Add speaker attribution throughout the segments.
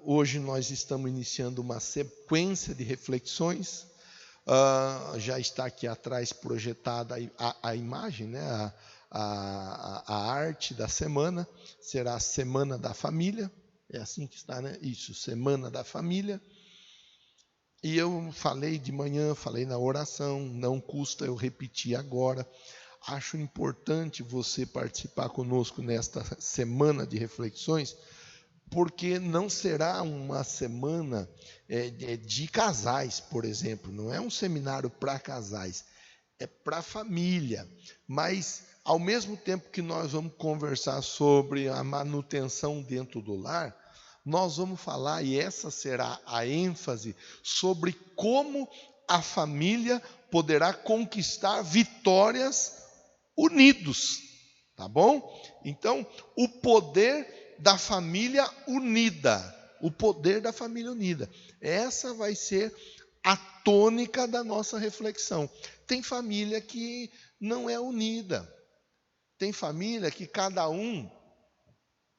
Speaker 1: Hoje nós estamos iniciando uma sequência de reflexões. Já está aqui atrás projetada a imagem, né? A arte da semana. Será a Semana da Família. É assim que está, né? Isso, Semana da Família. E eu falei de manhã, falei na oração, não custa eu repetir agora. Acho importante você participar conosco nesta semana de reflexões, porque não será uma semana de casais, por exemplo. Não é um seminário para casais, é para família. Mas, ao mesmo tempo que nós vamos conversar sobre a manutenção dentro do lar, nós vamos falar, e essa será a ênfase, sobre como a família poderá conquistar vitórias unidos, tá bom? Então, o poder da família unida, o poder da família unida. Essa vai ser a tônica da nossa reflexão. Tem família que não é unida. Tem família que cada um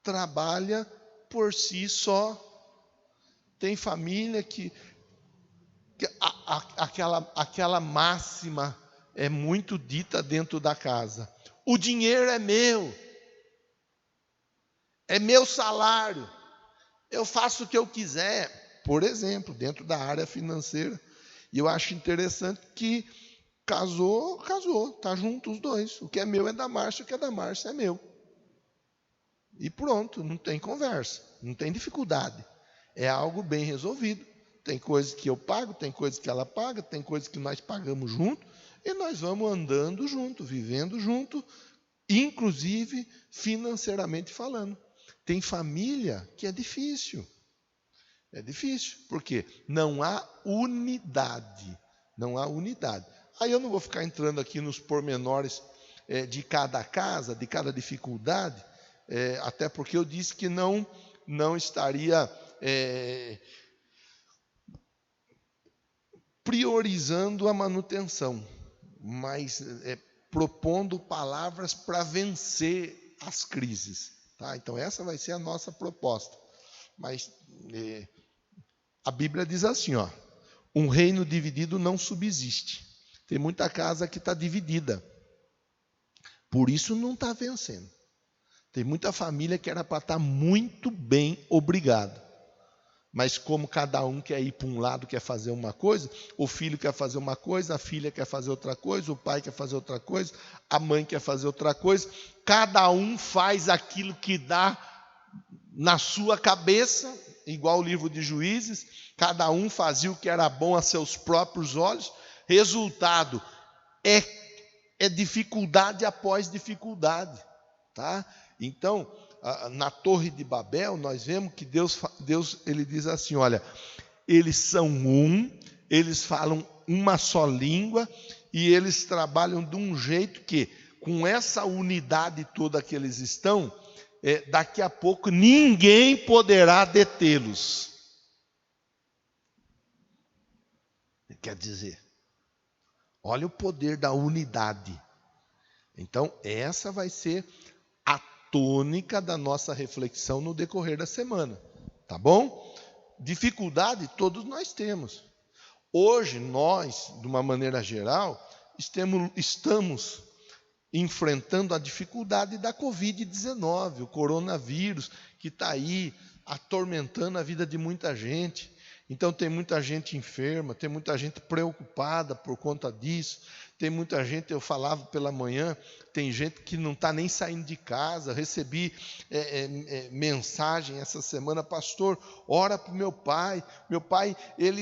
Speaker 1: trabalha por si só. Tem família que aquela máxima é muito dita dentro da casa. O dinheiro é meu salário, eu faço o que eu quiser. Por exemplo, dentro da área financeira. E eu acho interessante que casou, está junto os dois. O que é meu é da Márcia, o que é da Márcia é meu. E pronto, não tem conversa, não tem dificuldade. É algo bem resolvido. Tem coisas que eu pago, tem coisas que ela paga, tem coisas que nós pagamos junto, e nós vamos andando junto, vivendo junto, inclusive financeiramente falando. Tem família que é difícil. É difícil, porque não há unidade. Não há unidade. Aí eu não vou ficar entrando aqui nos pormenores de cada casa, de cada dificuldade, até porque eu disse que não estaria priorizando a manutenção, mas propondo palavras para vencer as crises. Tá? Então essa vai ser a nossa proposta. Mas a Bíblia diz assim, ó, um reino dividido não subsiste. Tem muita casa que está dividida. Por isso não está vencendo. Tem muita família que era para estar muito bem, obrigado. Mas como cada um quer ir para um lado, quer fazer uma coisa, o filho quer fazer uma coisa, a filha quer fazer outra coisa, o pai quer fazer outra coisa, a mãe quer fazer outra coisa. Cada um faz aquilo que dá na sua cabeça, igual o livro de Juízes, cada um fazia o que era bom a seus próprios olhos. Resultado é dificuldade após dificuldade, tá? Então, na Torre de Babel, nós vemos que Deus ele diz assim, olha, eles são eles falam uma só língua e eles trabalham de um jeito que, com essa unidade toda que eles estão, daqui a pouco ninguém poderá detê-los. Quer dizer, olha o poder da unidade. Então, essa vai ser a tônica da nossa reflexão no decorrer da semana. Tá bom? Dificuldade todos nós temos. Hoje, nós, de uma maneira geral, estamos enfrentando a dificuldade da Covid-19, o coronavírus, que está aí atormentando a vida de muita gente. Então tem muita gente enferma, tem muita gente preocupada por conta disso, tem muita gente, eu falava pela manhã, tem gente que não está nem saindo de casa. Recebi mensagem essa semana, pastor, ora para o meu pai. Meu pai, ele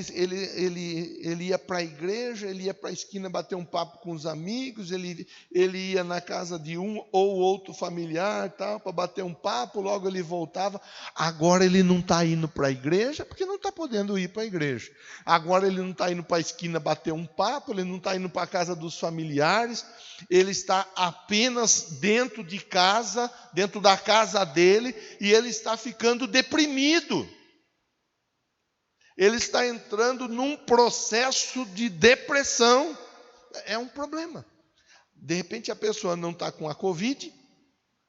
Speaker 1: ia para a igreja, ele ia para a esquina bater um papo com os amigos, ele ia na casa de um ou outro familiar, tal, para bater um papo, logo ele voltava. Agora ele não está indo para a igreja, porque não está podendo ir para a igreja. Agora ele não está indo para a esquina bater um papo, ele não está indo para a casa dos familiares, ele está apenas dentro de casa, dentro da casa dele, e ele está ficando deprimido. Ele está entrando num processo de depressão. É um problema. De repente a pessoa não está com a Covid,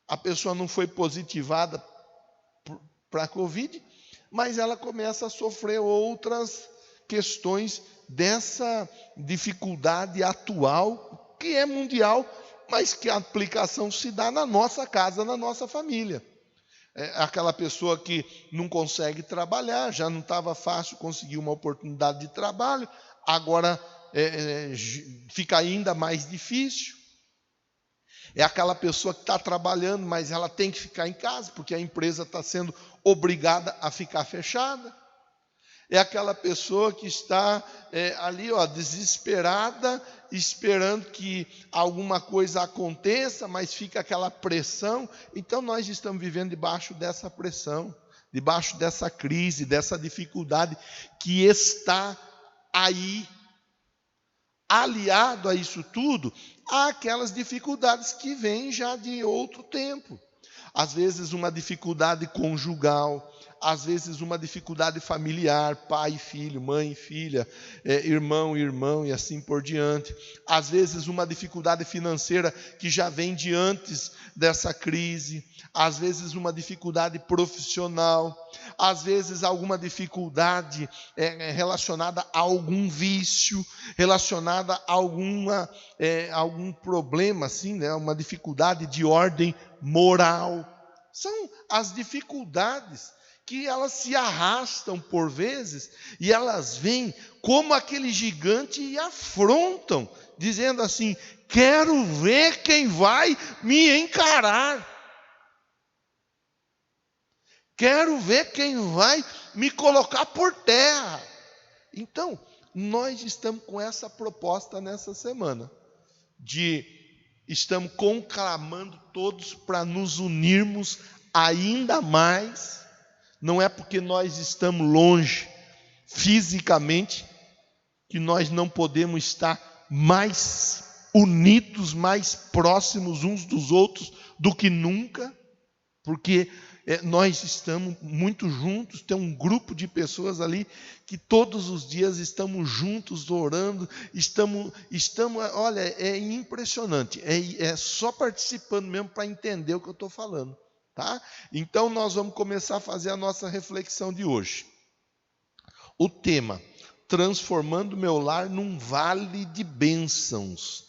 Speaker 1: a pessoa não foi positivada para a Covid, mas ela começa a sofrer outras questões dessa dificuldade atual, que é mundial, mas que a aplicação se dá na nossa casa, na nossa família. Aquela pessoa que não consegue trabalhar, já não estava fácil conseguir uma oportunidade de trabalho, agora fica ainda mais difícil. É aquela pessoa que está trabalhando, mas ela tem que ficar em casa, porque a empresa está sendo obrigada a ficar fechada. É aquela pessoa que está ali, desesperada, esperando que alguma coisa aconteça, mas fica aquela pressão. Então nós estamos vivendo debaixo dessa pressão, debaixo dessa crise, dessa dificuldade que está aí. Aliado a isso tudo, há aquelas dificuldades que vêm já de outro tempo. Às vezes uma dificuldade conjugal, às vezes uma dificuldade familiar, pai e filho, mãe e filha, irmão e irmão e assim por diante. Às vezes uma dificuldade financeira que já vem de antes dessa crise. Às vezes uma dificuldade profissional. Às vezes alguma dificuldade relacionada a algum vício, relacionada a algum problema, assim, né? Uma dificuldade de ordem moral. São as dificuldades que elas se arrastam por vezes e elas vêm como aquele gigante e afrontam, dizendo assim: quero ver quem vai me encarar. Quero ver quem vai me colocar por terra. Então, nós estamos com essa proposta nessa semana, estamos conclamando todos para nos unirmos ainda mais. Não é porque nós estamos longe fisicamente que nós não podemos estar mais unidos, mais próximos uns dos outros do que nunca, porque nós estamos muito juntos. Tem um grupo de pessoas ali que todos os dias estamos juntos orando, estamos olha, é impressionante, é só participando mesmo para entender o que eu estou falando. Tá? Então nós vamos começar a fazer a nossa reflexão de hoje. O tema: transformando meu lar num vale de bênçãos.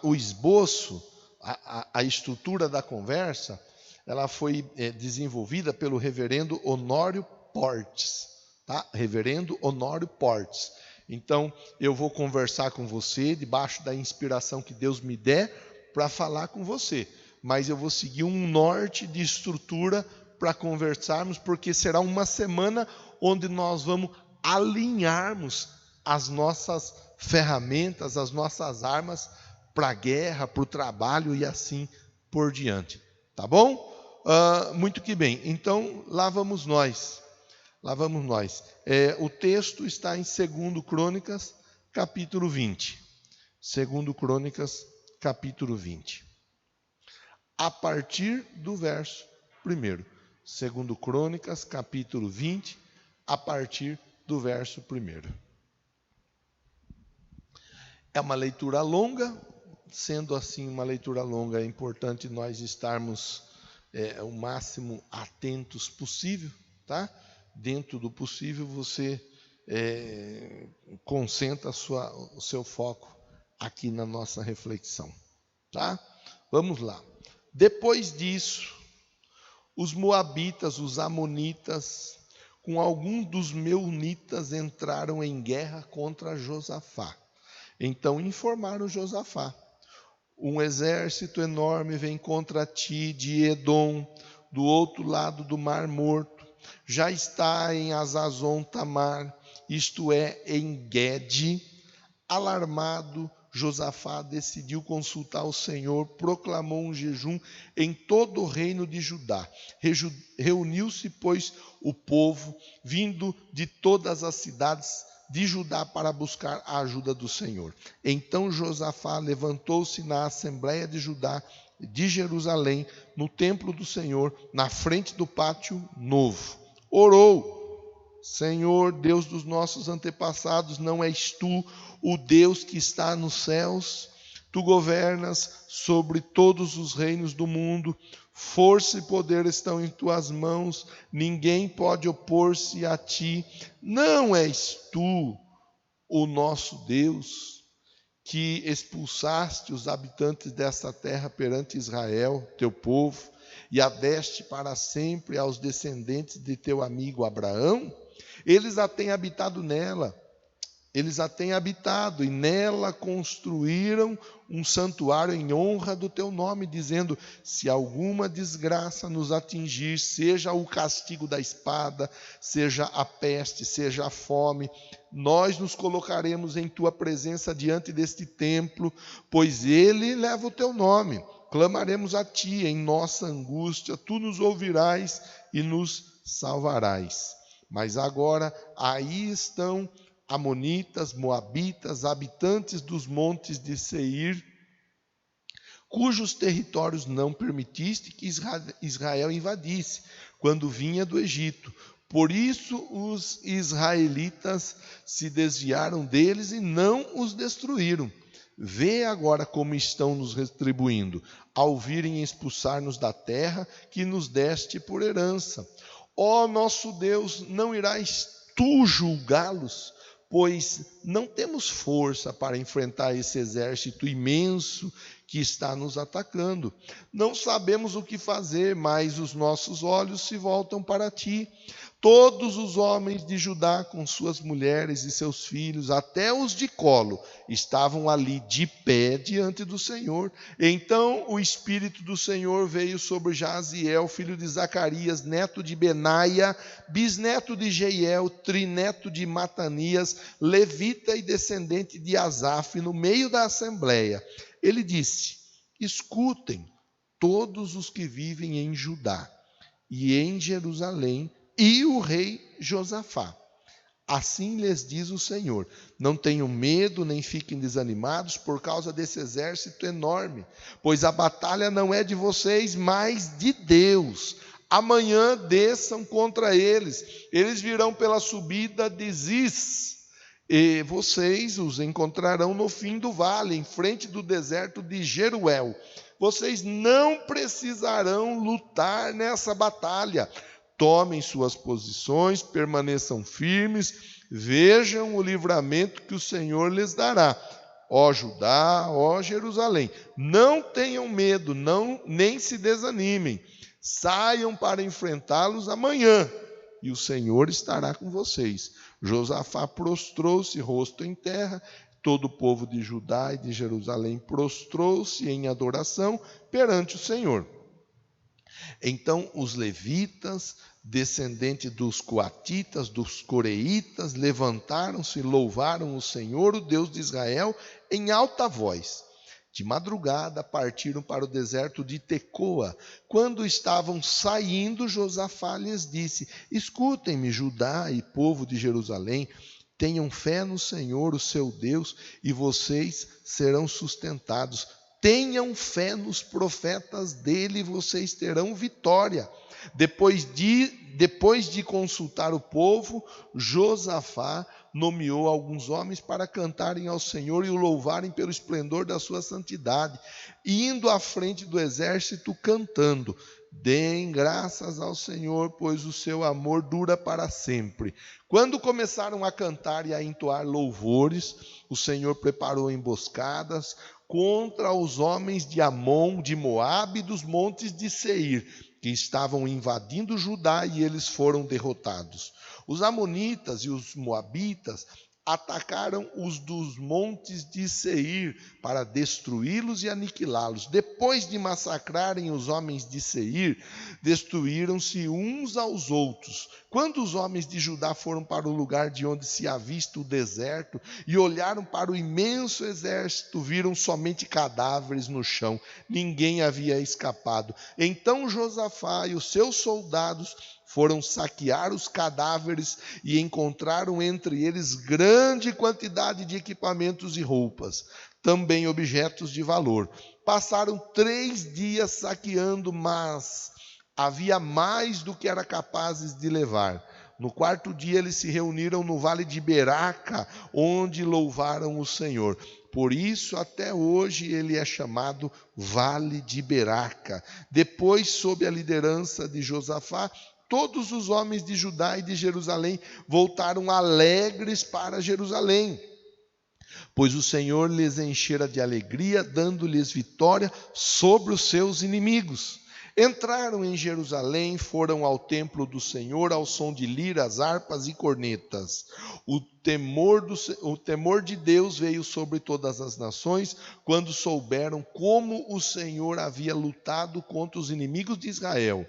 Speaker 1: O esboço, a estrutura da conversa, ela foi desenvolvida pelo reverendo Honório Portes. Tá? Reverendo Honório Portes. Então eu vou conversar com você debaixo da inspiração que Deus me der para falar com você. Mas eu vou seguir um norte de estrutura para conversarmos, porque será uma semana onde nós vamos alinharmos as nossas ferramentas, as nossas armas para a guerra, para o trabalho e assim por diante. Tá bom? Muito que bem. Então, lá vamos nós. O texto está em 2 Crônicas, capítulo 20. 2 Crônicas, capítulo 20. A partir do verso 1. 2 Crônicas, capítulo 20, a partir do verso 1. É uma leitura longa, sendo assim uma leitura longa, é importante nós estarmos o máximo atentos possível, tá? Dentro do possível, você concentra o seu foco aqui na nossa reflexão, tá? Vamos lá. Depois disso, os moabitas, os amonitas, com alguns dos meunitas, entraram em guerra contra Josafá. Então informaram Josafá: um exército enorme vem contra ti de Edom, do outro lado do Mar Morto. Já está em Azazon Tamar, isto é, em Guede. Alarmado, Josafá decidiu consultar o Senhor, proclamou um jejum em todo o reino de Judá. Reuniu-se, pois, o povo, vindo de todas as cidades de Judá para buscar a ajuda do Senhor. Então Josafá levantou-se na Assembleia de Judá, de Jerusalém, no templo do Senhor, na frente do pátio novo. Orou: Senhor, Deus dos nossos antepassados, não és tu o Deus que está nos céus? Tu governas sobre todos os reinos do mundo. Força e poder estão em tuas mãos, ninguém pode opor-se a ti. Não és tu o nosso Deus, que expulsaste os habitantes desta terra perante Israel, teu povo, e a deste para sempre aos descendentes de teu amigo Abraão? Eles a têm habitado nela. Eles a têm habitado e nela construíram um santuário em honra do teu nome, dizendo: se alguma desgraça nos atingir, seja o castigo da espada, seja a peste, seja a fome, nós nos colocaremos em tua presença diante deste templo, pois ele leva o teu nome. Clamaremos a ti em nossa angústia, tu nos ouvirás e nos salvarás. Mas agora aí estão amonitas, moabitas, habitantes dos montes de Seir, cujos territórios não permitiste que Israel invadisse, quando vinha do Egito. Por isso os israelitas se desviaram deles e não os destruíram. Vê agora como estão nos retribuindo, ao virem expulsar-nos da terra que nos deste por herança. Ó nosso Deus, não irás tu julgá-los? Pois não temos força para enfrentar esse exército imenso que está nos atacando. Não sabemos o que fazer, mas os nossos olhos se voltam para ti. Todos os homens de Judá, com suas mulheres e seus filhos, até os de colo, estavam ali de pé diante do Senhor. Então o Espírito do Senhor veio sobre Jaziel, filho de Zacarias, neto de Benaia, bisneto de Jeiel, trineto de Matanias, levita e descendente de Asaf, no meio da assembleia. Ele disse: escutem todos os que vivem em Judá e em Jerusalém, e o rei Josafá. Assim lhes diz o Senhor: não tenham medo, nem fiquem desanimados por causa desse exército enorme, pois a batalha não é de vocês, mas de Deus. Amanhã desçam contra eles, eles virão pela subida de Ziz, e vocês os encontrarão no fim do vale, em frente do deserto de Jeruel. Vocês não precisarão lutar nessa batalha. Tomem suas posições, permaneçam firmes, vejam o livramento que o Senhor lhes dará. Ó Judá, ó Jerusalém, não tenham medo, nem se desanimem. Saiam para enfrentá-los amanhã, e o Senhor estará com vocês. Josafá prostrou-se, rosto em terra. Todo o povo de Judá e de Jerusalém prostrou-se em adoração perante o Senhor. Então os levitas, descendentes dos coatitas, dos coreitas, levantaram-se e louvaram o Senhor, o Deus de Israel, em alta voz. De madrugada partiram para o deserto de Tecoa. Quando estavam saindo, Josafá lhes disse: escutem-me, Judá e povo de Jerusalém, tenham fé no Senhor, o seu Deus, e vocês serão sustentados. Tenham fé nos profetas dele, e vocês terão vitória. Depois de consultar o povo, Josafá nomeou alguns homens para cantarem ao Senhor e o louvarem pelo esplendor da sua santidade, indo à frente do exército cantando: deem graças ao Senhor, pois o seu amor dura para sempre. Quando começaram a cantar e a entoar louvores, o Senhor preparou emboscadas contra os homens de Amon, de Moabe e dos montes de Seir, que estavam invadindo Judá, e eles foram derrotados. Os amonitas e os moabitas atacaram os dos montes de Seir para destruí-los e aniquilá-los. Depois de massacrarem os homens de Seir, destruíram-se uns aos outros. Quando os homens de Judá foram para o lugar de onde se avista o deserto e olharam para o imenso exército, viram somente cadáveres no chão. Ninguém havia escapado. Então Josafá e os seus soldados foram saquear os cadáveres e encontraram entre eles grande quantidade de equipamentos e roupas, também objetos de valor. Passaram 3 dias saqueando, mas havia mais do que eram capazes de levar. No 4º dia eles se reuniram no vale de Beraca, onde louvaram o Senhor. Por isso, até hoje, ele é chamado Vale de Beraca. Depois, sob a liderança de Josafá, todos os homens de Judá e de Jerusalém voltaram alegres para Jerusalém, pois o Senhor lhes enchera de alegria, dando-lhes vitória sobre os seus inimigos. Entraram em Jerusalém, foram ao templo do Senhor ao som de liras, harpas e cornetas. O temor de Deus veio sobre todas as nações, quando souberam como o Senhor havia lutado contra os inimigos de Israel.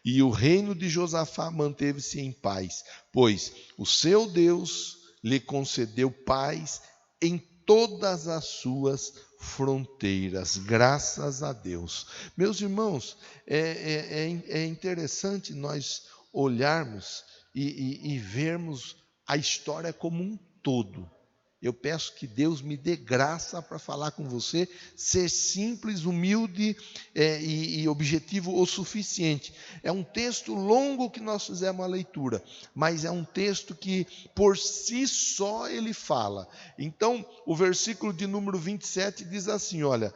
Speaker 1: E o reino de Josafá manteve-se em paz, pois o seu Deus lhe concedeu paz em todas as suas fronteiras, graças a Deus. Meus irmãos, é interessante nós olharmos e vermos a história como um todo. Eu peço que Deus me dê graça para falar com você, ser simples, humilde e objetivo o suficiente. É um texto longo que nós fizemos a leitura, mas é um texto que por si só ele fala. Então, o versículo de número 27 diz assim, olha,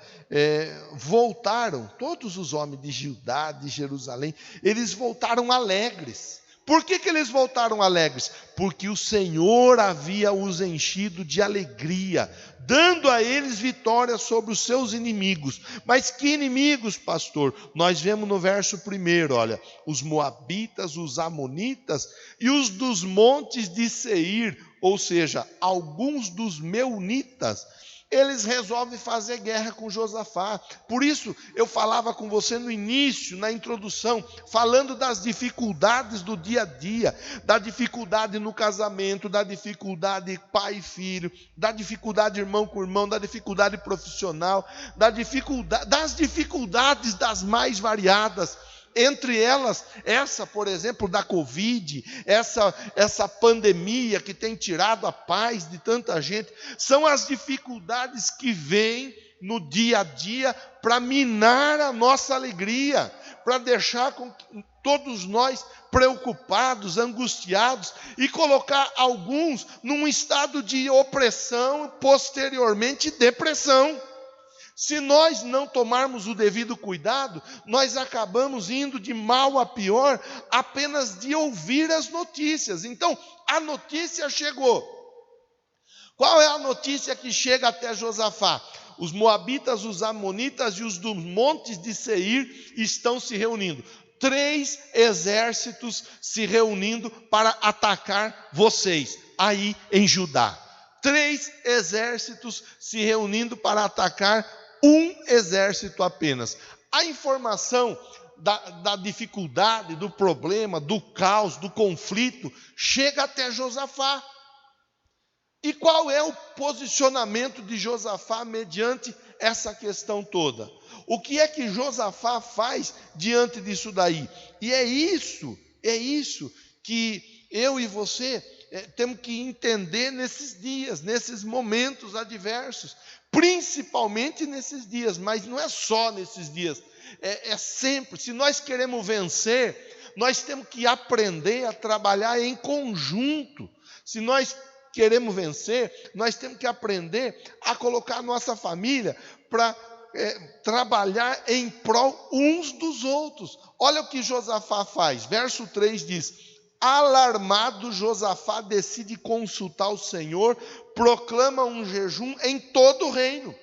Speaker 1: voltaram todos os homens de Judá, de Jerusalém, eles voltaram alegres. Por que eles voltaram alegres? Porque o Senhor havia os enchido de alegria, dando a eles vitória sobre os seus inimigos. Mas que inimigos, pastor? Nós vemos no verso 1, olha, os moabitas, os amonitas e os dos montes de Seir, ou seja, alguns dos meunitas. Eles resolvem fazer guerra com Josafá. Por isso, eu falava com você no início, na introdução, falando das dificuldades do dia a dia, da dificuldade no casamento, da dificuldade pai e filho, da dificuldade irmão com irmão, da dificuldade profissional, das dificuldades das mais variadas. Entre elas, essa, por exemplo, da Covid, essa pandemia que tem tirado a paz de tanta gente, são as dificuldades que vêm no dia a dia para minar a nossa alegria, para deixar com todos nós preocupados, angustiados e colocar alguns num estado de opressão, posteriormente depressão. Se nós não tomarmos o devido cuidado, nós acabamos indo de mal a pior apenas de ouvir as notícias. Então, a notícia chegou. Qual é a notícia que chega até Josafá? Os moabitas, os amonitas e os dos montes de Seir estão se reunindo. 3 exércitos se reunindo para atacar vocês, aí em Judá. 3 exércitos se reunindo para atacar um exército apenas. A informação da dificuldade, do problema, do caos, do conflito, chega até Josafá. E qual é o posicionamento de Josafá mediante essa questão toda? O que é que Josafá faz diante disso daí? E é isso que eu e você temos que entender nesses dias, nesses momentos adversos, principalmente nesses dias, mas não é só nesses dias, é sempre. Se nós queremos vencer, nós temos que aprender a trabalhar em conjunto. Se nós queremos vencer, nós temos que aprender a colocar a nossa família para trabalhar em prol uns dos outros. Olha o que Josafá faz, verso 3 diz: alarmado, Josafá decide consultar o Senhor, proclama um jejum em todo o reino.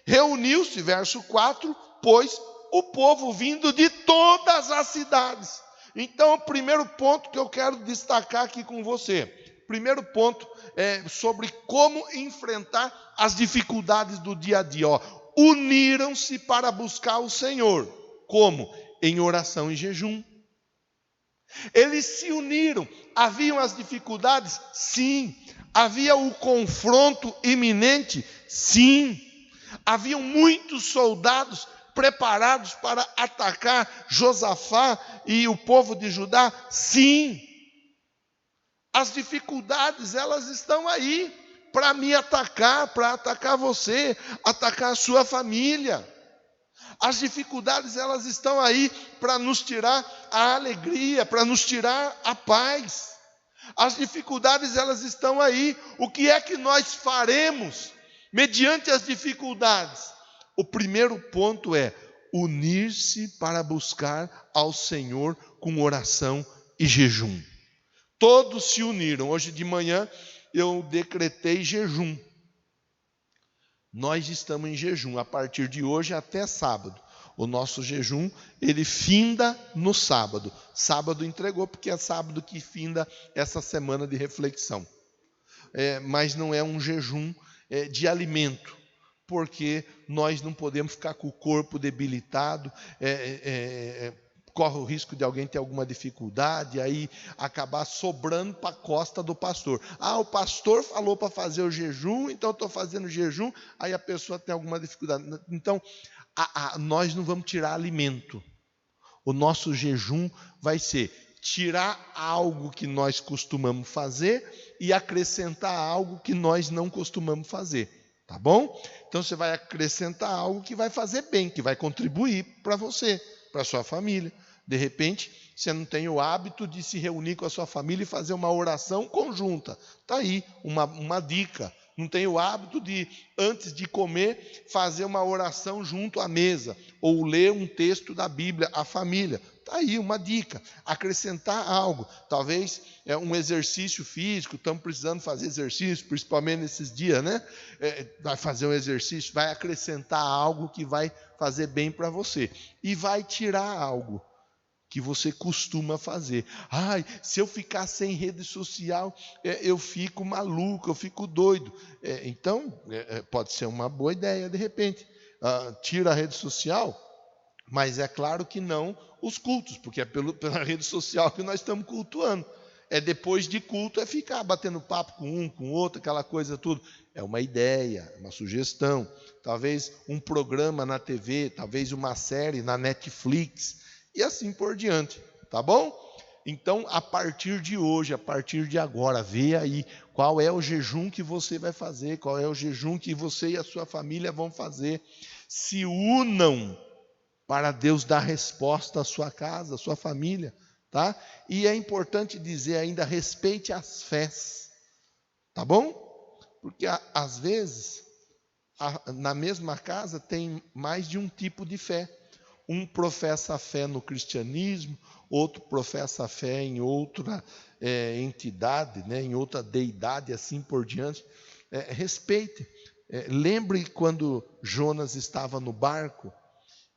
Speaker 1: Reuniu-se, verso 4, pois o povo vindo de todas as cidades. Então, o primeiro ponto que eu quero destacar aqui com você, primeiro ponto é sobre como enfrentar as dificuldades do dia a dia. Uniram-se para buscar o Senhor. Como? Em oração e jejum. Eles se uniram. Haviam as dificuldades? Sim. Havia o confronto iminente? Sim. Haviam muitos soldados preparados para atacar Josafá e o povo de Judá? Sim. As dificuldades, elas estão aí para me atacar, para atacar você, atacar a sua família. As dificuldades, elas estão aí para nos tirar a alegria, para nos tirar a paz. As dificuldades, elas estão aí. O que é que nós faremos mediante as dificuldades. O primeiro ponto é unir-se para buscar ao Senhor com oração e jejum. Todos se uniram. Hoje de manhã eu decretei jejum. Nós estamos em jejum a partir de hoje até sábado. O nosso jejum, ele finda no sábado. Sábado entregou, porque é sábado que finda essa semana de reflexão. Mas não é um jejum de alimento, porque nós não podemos ficar com o corpo debilitado, corre o risco de alguém ter alguma dificuldade, aí acabar sobrando para a costa do pastor. O pastor falou para fazer o jejum, então eu estou fazendo jejum, aí a pessoa tem alguma dificuldade. Então, nós não vamos tirar alimento. O nosso jejum vai ser tirar algo que nós costumamos fazer e acrescentar algo que nós não costumamos fazer. Tá bom? Então você vai acrescentar algo que vai fazer bem, que vai contribuir para você, para a sua família. De repente, você não tem o hábito de se reunir com a sua família e fazer uma oração conjunta. Está aí uma dica. Não tem o hábito de, antes de comer, fazer uma oração junto à mesa. Ou ler um texto da Bíblia à família. Está aí uma dica. Acrescentar algo. Talvez um exercício físico. Estamos precisando fazer exercício, principalmente nesses dias, né? Vai fazer um exercício, vai acrescentar algo que vai fazer bem para você. E vai tirar algo que você costuma fazer. Se eu ficar sem rede social, eu fico maluco, eu fico doido. Então, pode ser uma boa ideia, de repente. Tira a rede social, mas é claro que não os cultos, porque é pela rede social que nós estamos cultuando. Depois de culto, ficar batendo papo com um, com outro, aquela coisa tudo. É uma ideia, uma sugestão. Talvez um programa na TV, talvez uma série na Netflix, e assim por diante, tá bom? Então, a partir de hoje, a partir de agora, vê aí qual é o jejum que você vai fazer, qual é o jejum que você e a sua família vão fazer. Se unam para Deus dar resposta à sua casa, à sua família, tá? E é importante dizer ainda, respeite as fés, tá bom? Porque às vezes, na mesma casa tem mais de um tipo de fé. Um professa a fé no cristianismo, outro professa a fé em outra entidade, né, em outra deidade, assim por diante. Respeite. Lembre quando Jonas estava no barco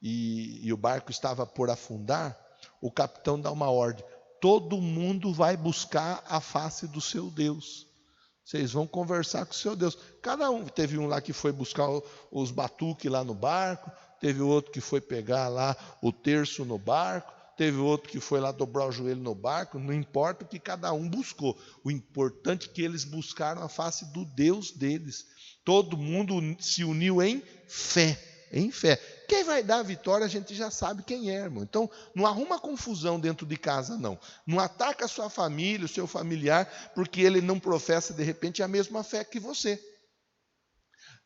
Speaker 1: e o barco estava por afundar, o capitão dá uma ordem: todo mundo vai buscar a face do seu Deus. Vocês vão conversar com o seu Deus. Cada um, teve um lá que foi buscar os batuques lá no barco, teve outro que foi pegar lá o terço no barco, teve outro que foi lá dobrar o joelho no barco. Não importa o que cada um buscou. O importante é que eles buscaram a face do Deus deles. Todo mundo se uniu em fé. Em fé. Quem vai dar a vitória, a gente já sabe quem é, irmão. Então, não arruma confusão dentro de casa, não. Não ataca a sua família, o seu familiar, porque ele não professa, de repente, a mesma fé que você.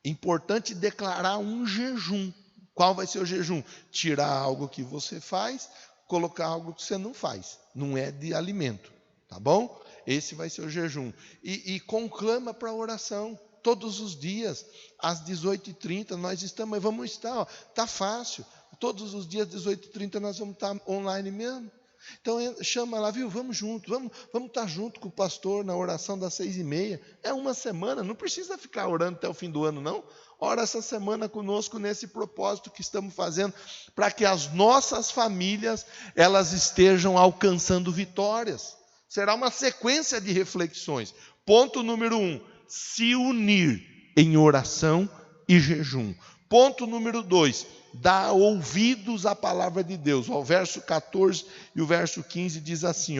Speaker 1: Importante declarar um jejum. Qual vai ser o jejum? Tirar algo que você faz, colocar algo que você não faz. Não é de alimento, tá bom? Esse vai ser o jejum. E conclama para a oração. Todos os dias, às 18h30, nós estamos, mas vamos estar, está fácil. Todos os dias, às 18h30, nós vamos estar online mesmo. Então, chama lá, viu? Vamos junto, vamos estar junto com o pastor na oração das 6h30. É uma semana, não precisa ficar orando até o fim do ano, não. Ora essa semana conosco nesse propósito que estamos fazendo, para que as nossas famílias, elas estejam alcançando vitórias. Será uma sequência de reflexões. Ponto número 1. Se unir em oração e jejum. Ponto número 2, dar ouvidos à palavra de Deus. O verso 14 e o verso 15 diz assim,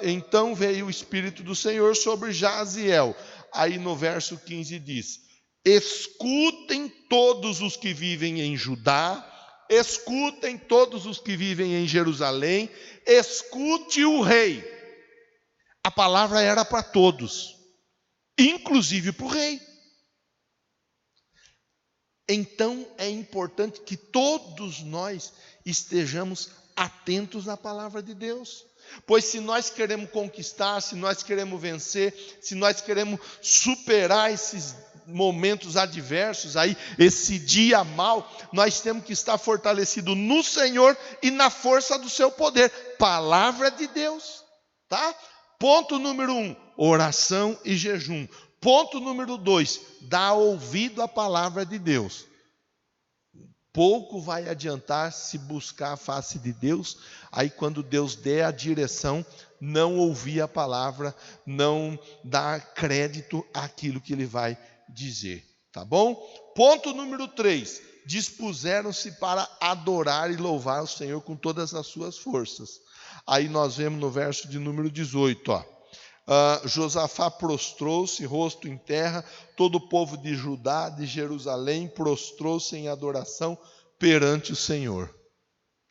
Speaker 1: então veio o Espírito do Senhor sobre Jaziel. Aí no verso 15 diz: escutem todos os que vivem em Judá, escutem todos os que vivem em Jerusalém, escute o rei. A palavra era para todos, inclusive para o rei. Então é importante que todos nós estejamos atentos à palavra de Deus. Pois se nós queremos conquistar, se nós queremos vencer, se nós queremos superar esses momentos adversos aí, esse dia mal, nós temos que estar fortalecidos no Senhor e na força do seu poder. Palavra de Deus, tá? Ponto número 1, oração e jejum. Ponto número 2, dá ouvido à palavra de Deus. Pouco vai adiantar se buscar a face de Deus, aí quando Deus der a direção, não ouvir a palavra, não dar crédito àquilo que Ele vai dizer, tá bom? Ponto número 3, dispuseram-se para adorar e louvar o Senhor com todas as suas forças. Aí nós vemos no verso de número 18, ó. Josafá prostrou-se, rosto em terra, todo o povo de Judá, de Jerusalém, prostrou-se em adoração perante o Senhor.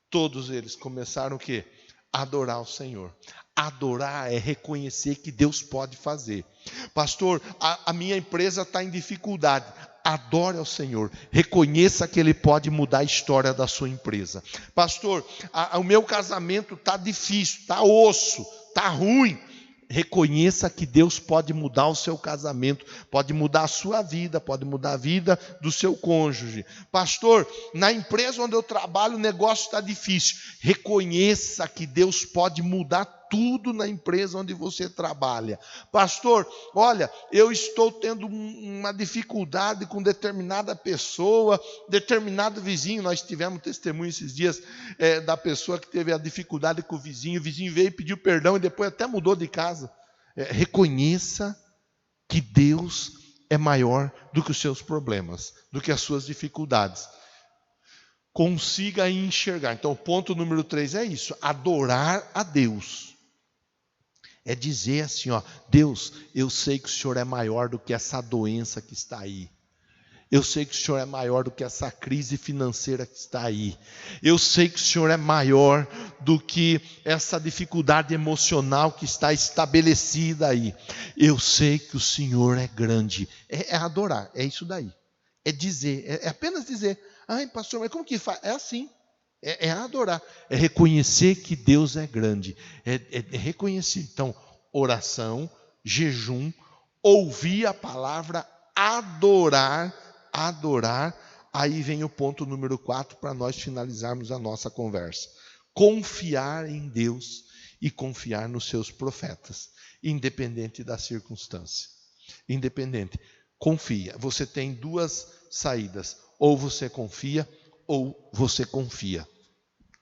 Speaker 1: Todos eles começaram o quê? Adorar o Senhor. Adorar é reconhecer que Deus pode fazer. Pastor, a minha empresa está em dificuldade. Adore ao Senhor, reconheça que Ele pode mudar a história da sua empresa. Pastor, o meu casamento está difícil, está osso, está ruim. Reconheça que Deus pode mudar o seu casamento, pode mudar a sua vida, pode mudar a vida do seu cônjuge. Pastor, na empresa onde eu trabalho o negócio está difícil. Reconheça que Deus pode mudar tudo na empresa onde você trabalha. Pastor, olha, eu estou tendo uma dificuldade com determinada pessoa, determinado vizinho. Nós tivemos testemunho esses dias da pessoa que teve a dificuldade com o vizinho veio e pediu perdão e depois até mudou de casa. Reconheça que Deus é maior do que os seus problemas, do que as suas dificuldades. Consiga enxergar. Então, o ponto número 3 é isso: adorar a Deus. É dizer assim, ó, Deus, eu sei que o Senhor é maior do que essa doença que está aí. Eu sei que o Senhor é maior do que essa crise financeira que está aí. Eu sei que o Senhor é maior do que essa dificuldade emocional que está estabelecida aí. Eu sei que o Senhor é grande. É adorar, é isso daí. É dizer, é apenas dizer. Ai, pastor, mas como que faz? É assim. É adorar, é reconhecer que Deus é grande, é reconhecer. Então, oração, jejum, ouvir a palavra, adorar. Aí vem o ponto número 4 para nós finalizarmos a nossa conversa. Confiar em Deus e confiar nos seus profetas, independente da circunstância. Independente, confia. Você tem duas saídas, ou você confia, ou você confia.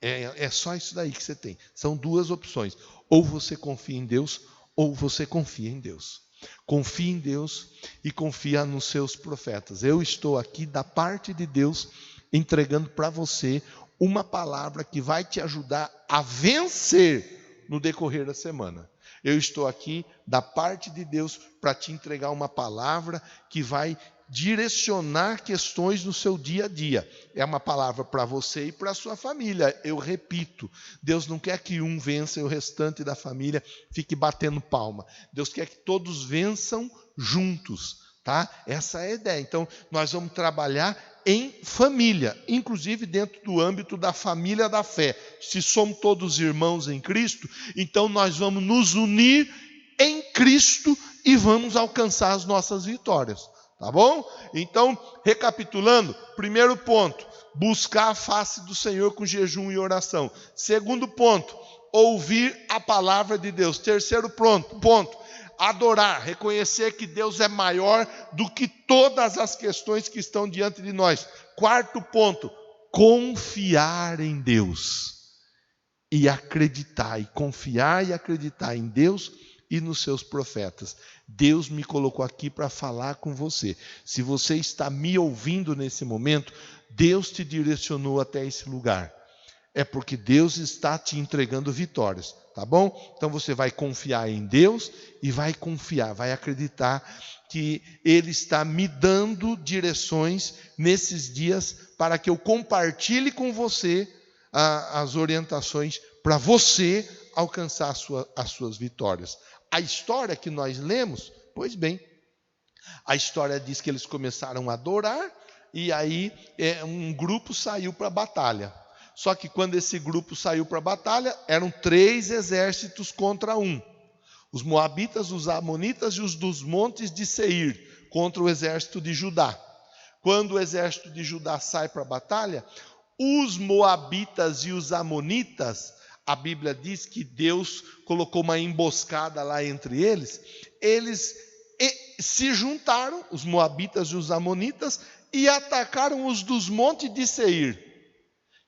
Speaker 1: É só isso daí que você tem. São duas opções. Ou você confia em Deus, ou você confia em Deus. Confie em Deus e confia nos seus profetas. Eu estou aqui da parte de Deus entregando para você uma palavra que vai te ajudar a vencer no decorrer da semana. Eu estou aqui da parte de Deus para te entregar uma palavra que vai direcionar questões no seu dia a dia. É uma palavra para você e para a sua família. Eu repito, Deus não quer que um vença e o restante da família fique batendo palma. Deus quer que todos vençam juntos, tá? Essa é a ideia. Então, nós vamos trabalhar em família, inclusive dentro do âmbito da família da fé. Se somos todos irmãos em Cristo, então nós vamos nos unir em Cristo e vamos alcançar as nossas vitórias. Tá bom? Então, recapitulando, primeiro ponto, buscar a face do Senhor com jejum e oração. Segundo ponto, ouvir a palavra de Deus. Terceiro ponto, adorar, reconhecer que Deus é maior do que todas as questões que estão diante de nós. Quarto ponto, confiar em Deus. E acreditar, e confiar e acreditar em Deus e nos seus profetas. Deus me colocou aqui para falar com você. Se você está me ouvindo nesse momento, Deus te direcionou até esse lugar. É porque Deus está te entregando vitórias, tá bom? Então você vai confiar em Deus e vai confiar, vai acreditar que Ele está me dando direções nesses dias para que eu compartilhe com você as orientações para você alcançar as suas vitórias. A história que nós lemos, pois bem, a história diz que eles começaram a adorar e aí um grupo saiu para a batalha. Só que quando esse grupo saiu para a batalha, eram 3 exércitos contra um. Os moabitas, os amonitas e os dos montes de Seir. contra o exército de Judá. Quando o exército de Judá sai para a batalha, os moabitas e os amonitas, a Bíblia diz que Deus colocou uma emboscada lá entre eles, eles se juntaram, os moabitas e os amonitas, e atacaram os dos montes de Seir.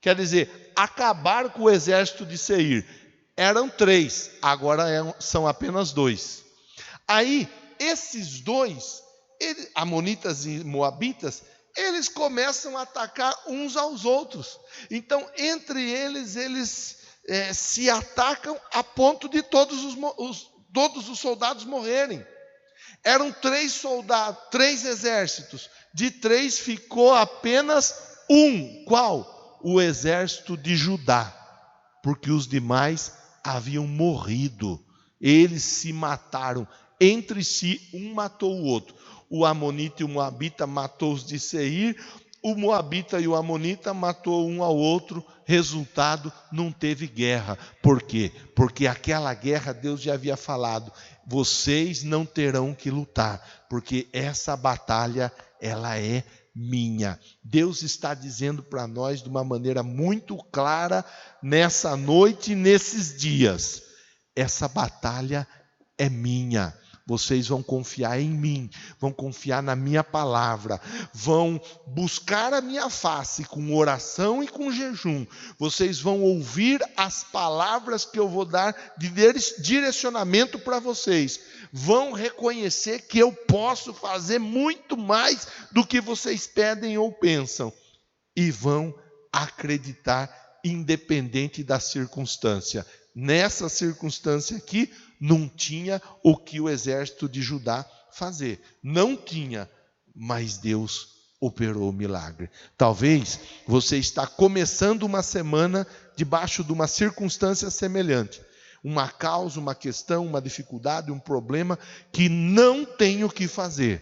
Speaker 1: Quer dizer, acabaram com o exército de Seir. Eram 3, agora são apenas 2. Aí, esses 2, amonitas e moabitas, eles começam a atacar uns aos outros. Então, entre eles se atacam a ponto de todos os soldados morrerem. Eram 3 soldados, 3 exércitos. De 3 ficou apenas um. Qual? O exército de Judá. Porque os demais haviam morrido. Eles se mataram entre si, um matou o outro. O amonita e o moabita matou os de Seir, o moabita e o amonita matou um ao outro. Resultado, não teve guerra. Por quê? Porque aquela guerra Deus já havia falado: vocês não terão que lutar, porque essa batalha, ela é minha. Deus está dizendo para nós de uma maneira muito clara nessa noite e nesses dias: essa batalha é minha. Vocês vão confiar em mim, vão confiar na minha palavra, vão buscar a minha face com oração e com jejum. Vocês vão ouvir as palavras que eu vou dar de direcionamento para vocês. Vão reconhecer que eu posso fazer muito mais do que vocês pedem ou pensam. E vão acreditar independente da circunstância. Nessa circunstância aqui, não tinha o que o exército de Judá fazer. Não tinha, mas Deus operou o milagre. Talvez você está começando uma semana debaixo de uma circunstância semelhante. Uma causa, uma questão, uma dificuldade, um problema que não tem o que fazer.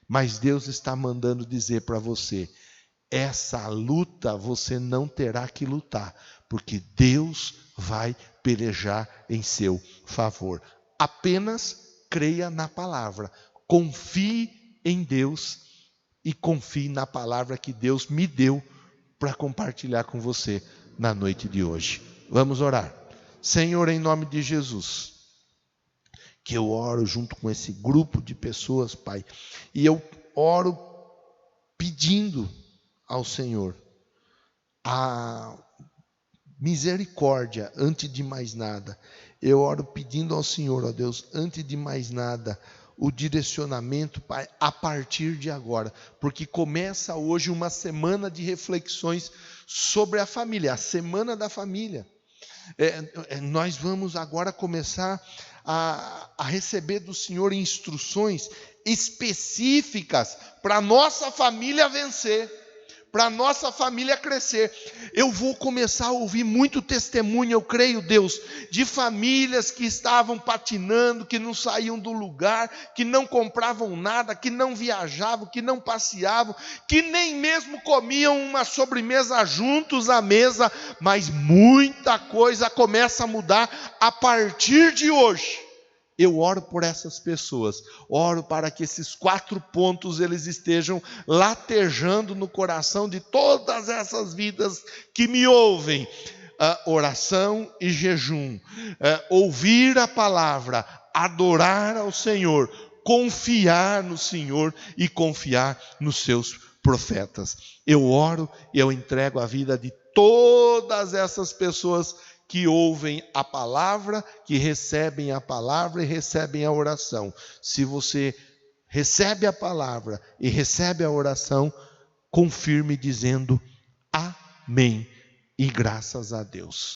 Speaker 1: Mas Deus está mandando dizer para você: essa luta você não terá que lutar, porque Deus vai pelejar em seu favor. Apenas creia na palavra, confie em Deus e confie na palavra que Deus me deu para compartilhar com você na noite de hoje. Vamos orar. Senhor, em nome de Jesus, que eu oro junto com esse grupo de pessoas, Pai, e eu oro pedindo ao Senhor a misericórdia antes de mais nada. Eu oro pedindo ao Senhor, ó Deus, antes de mais nada, o direcionamento, Pai, a partir de agora, porque começa hoje uma semana de reflexões sobre a família, a semana da família. Nós vamos agora começar a receber do Senhor instruções específicas para a nossa família vencer, para a nossa família crescer. Eu vou começar a ouvir muito testemunho, eu creio, Deus, de famílias que estavam patinando, que não saíam do lugar, que não compravam nada, que não viajavam, que não passeavam, que nem mesmo comiam uma sobremesa juntos à mesa, mas muita coisa começa a mudar a partir de hoje. Eu oro por essas pessoas, oro para que esses 4 pontos eles estejam latejando no coração de todas essas vidas que me ouvem. Oração e jejum, ouvir a palavra, adorar ao Senhor, confiar no Senhor e confiar nos seus profetas. Eu oro e eu entrego a vida de todas essas pessoas que ouvem a palavra, que recebem a palavra e recebem a oração. Se você recebe a palavra e recebe a oração, confirme dizendo amém e graças a Deus.